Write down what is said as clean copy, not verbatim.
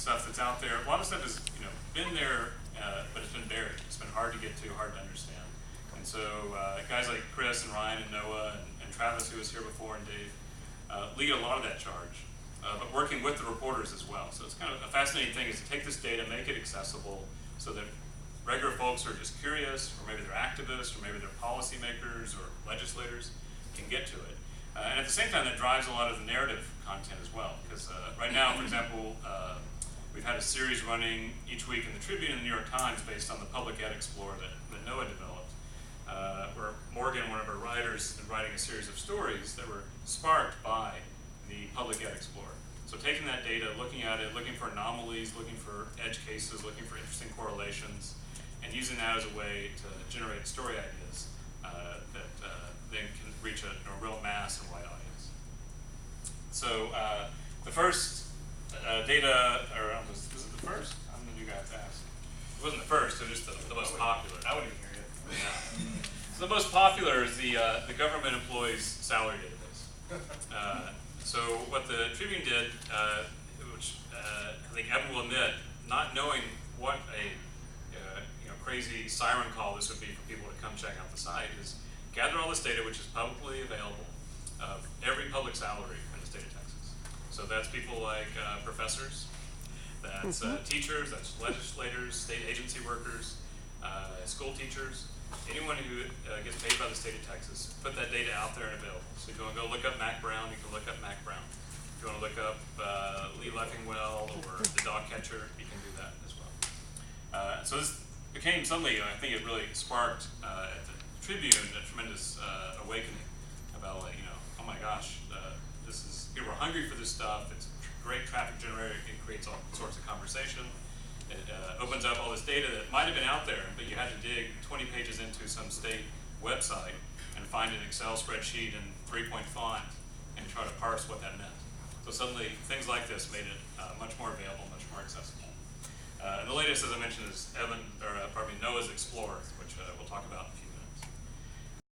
stuff that's out there. A lot of stuff has been there, but it's been buried. It's been hard to get to, hard to understand. And so guys like Chris and Ryan and Noah and Travis, who was here before, and Dave, lead a lot of that charge, but working with the reporters as well. So it's kind of a fascinating thing is to take this data, make it accessible, so that regular folks who are just curious, or maybe they're activists, or maybe they're policymakers or legislators, can get to it. And at the same time, that drives a lot of the narrative content as well. Because right now, for example, we've had a series running each week in the Tribune and the New York Times based on the Public Ed Explorer that Noah developed, where Morgan, one of our writers, is writing a series of stories that were sparked by the Public Ed Explorer. So taking that data, looking at it, looking for anomalies, looking for edge cases, looking for interesting correlations, and using that as a way to generate story ideas that then can reach a real mass and wide audience. So the first data, or was it the first? I'm the new guy to ask. It wasn't the first, it was just the most popular. I wouldn't even hear you. Yeah. So the most popular is the government employees salary database. So what the Tribune did, which I think everyone will admit, not knowing what a crazy siren call this would be for people to come check out the site, is gather all this data, which is publicly available, of every public salary in the state of Texas. So that's people like professors, that's teachers, that's legislators, state agency workers, school teachers, anyone who gets paid by the state of Texas. Put that data out there and available. So if you want to go look up Mac Brown, you can look up Mac Brown. If you want to look up Lee Leffingwell or the dog catcher, you can do that as well. So this became suddenly, I think it really sparked at the Tribune a tremendous awakening about, oh my gosh, people are hungry for this stuff. It's a great traffic generator. It creates all sorts of conversation. It opens up all this data that might have been out there, but you had to dig 20 pages into some state website and find an Excel spreadsheet in 3-point font and try to parse what that meant. So suddenly, things like this made it much more available, much more accessible. And the latest, as I mentioned, is Noah's Explorer, which we'll talk about in a few